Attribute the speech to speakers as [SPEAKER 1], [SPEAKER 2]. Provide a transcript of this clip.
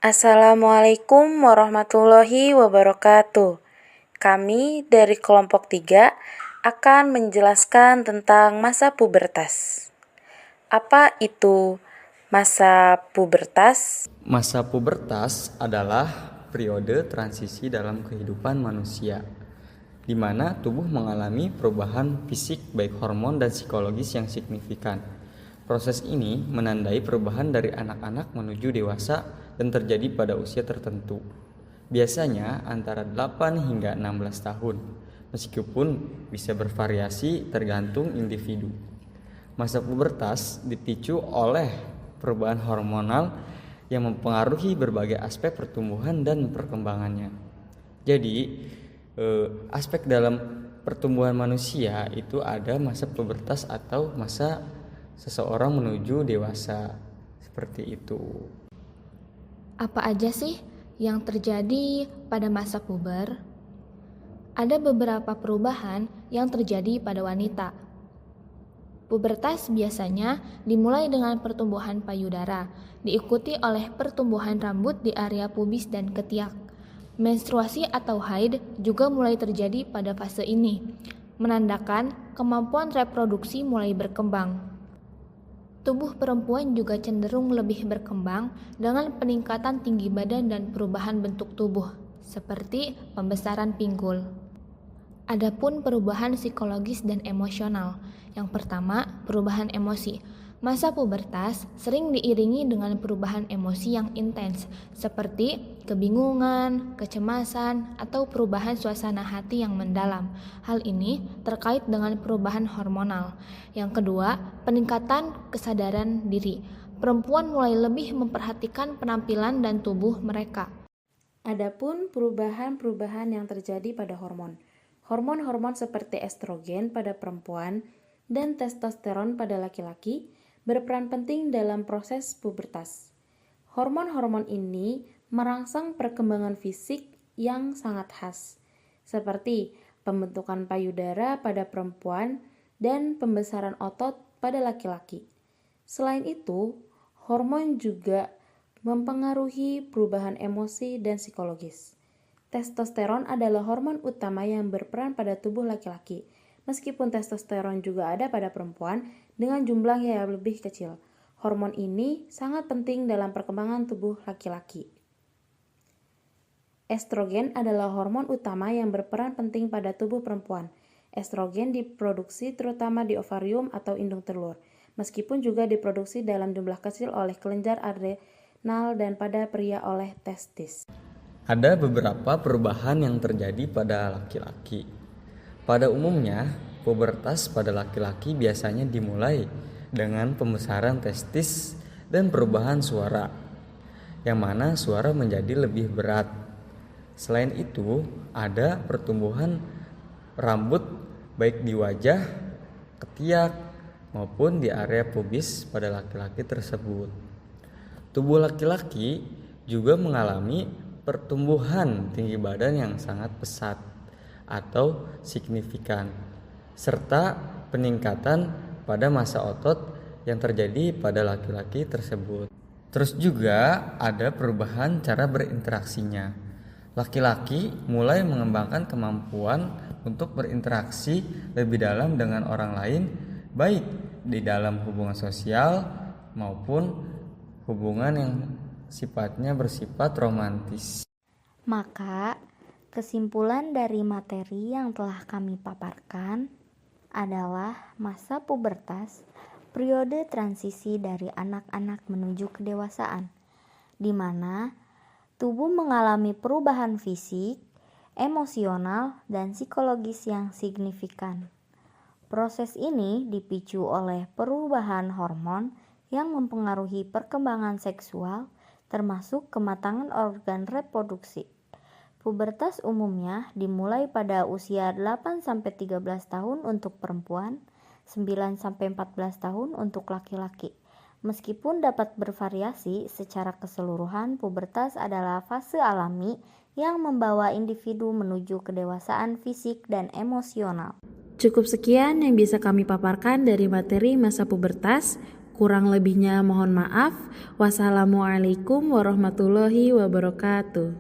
[SPEAKER 1] Assalamualaikum warahmatullahi wabarakatuh. Kami dari kelompok 3 akan menjelaskan tentang masa pubertas. Apa itu masa pubertas?
[SPEAKER 2] Masa pubertas adalah periode transisi dalam kehidupan manusia, di mana tubuh mengalami perubahan fisik baik hormon dan psikologis yang signifikan. Proses ini menandai perubahan dari anak-anak menuju dewasa dan terjadi pada usia tertentu. Biasanya antara 8 hingga 16 tahun, meskipun bisa bervariasi tergantung individu. Masa pubertas dipicu oleh perubahan hormonal yang mempengaruhi berbagai aspek pertumbuhan dan perkembangannya. Jadi, aspek dalam pertumbuhan manusia itu ada masa pubertas atau masa seseorang menuju dewasa, seperti itu.
[SPEAKER 3] Apa aja sih yang terjadi pada masa puber? Ada beberapa perubahan yang terjadi pada wanita. Pubertas biasanya dimulai dengan pertumbuhan payudara, diikuti oleh pertumbuhan rambut di area pubis dan ketiak. Menstruasi atau haid juga mulai terjadi pada fase ini, menandakan kemampuan reproduksi mulai berkembang. Tubuh perempuan juga cenderung lebih berkembang dengan peningkatan tinggi badan dan perubahan bentuk tubuh, seperti pembesaran pinggul. Adapun perubahan psikologis dan emosional. Yang pertama, perubahan emosi. Masa pubertas sering diiringi dengan perubahan emosi yang intens, seperti kebingungan, kecemasan, atau perubahan suasana hati yang mendalam. Hal ini terkait dengan perubahan hormonal. Yang kedua, peningkatan kesadaran diri. Perempuan mulai lebih memperhatikan penampilan dan tubuh mereka.
[SPEAKER 1] Adapun perubahan-perubahan yang terjadi pada hormon. Hormon-hormon seperti estrogen pada perempuan dan testosteron pada laki-laki berperan penting dalam proses pubertas. Hormon-hormon ini merangsang perkembangan fisik yang sangat khas, seperti pembentukan payudara pada perempuan dan pembesaran otot pada laki-laki. Selain itu, hormon juga mempengaruhi perubahan emosi dan psikologis. Testosteron adalah hormon utama yang berperan pada tubuh laki-laki. Meskipun testosteron juga ada pada perempuan dengan jumlah yang lebih kecil. Hormon ini sangat penting dalam perkembangan tubuh laki-laki. Estrogen adalah hormon utama yang berperan penting pada tubuh perempuan. Estrogen diproduksi terutama di ovarium atau indung telur, meskipun juga diproduksi dalam jumlah kecil oleh kelenjar adrenal dan pada pria oleh testis.
[SPEAKER 2] Ada beberapa perubahan yang terjadi pada laki-laki. Pada umumnya, pubertas pada laki-laki biasanya dimulai dengan pembesaran testis dan perubahan suara, yang mana suara menjadi lebih berat. Selain itu, ada pertumbuhan rambut baik di wajah, ketiak, maupun di area pubis pada laki-laki tersebut. Tubuh laki-laki juga mengalami pertumbuhan tinggi badan yang sangat pesat atau signifikan, serta peningkatan pada masa otot yang terjadi pada laki-laki tersebut. Terus juga ada perubahan cara berinteraksinya. Laki-laki mulai mengembangkan kemampuan untuk berinteraksi lebih dalam dengan orang lain, baik di dalam hubungan sosial maupun hubungan yang sifatnya bersifat romantis.
[SPEAKER 4] Maka, kesimpulan dari materi yang telah kami paparkan adalah masa pubertas, periode transisi dari anak-anak menuju kedewasaan, di mana tubuh mengalami perubahan fisik, emosional, dan psikologis yang signifikan. Proses ini dipicu oleh perubahan hormon yang mempengaruhi perkembangan seksual, termasuk kematangan organ reproduksi. Pubertas umumnya dimulai pada usia 8-13 tahun untuk perempuan, 9-14 tahun untuk laki-laki. Meskipun dapat bervariasi, secara keseluruhan pubertas adalah fase alami yang membawa individu menuju kedewasaan fisik dan emosional.
[SPEAKER 1] Cukup sekian yang bisa kami paparkan dari materi masa pubertas. Kurang lebihnya mohon maaf. Wassalamualaikum warahmatullahi wabarakatuh.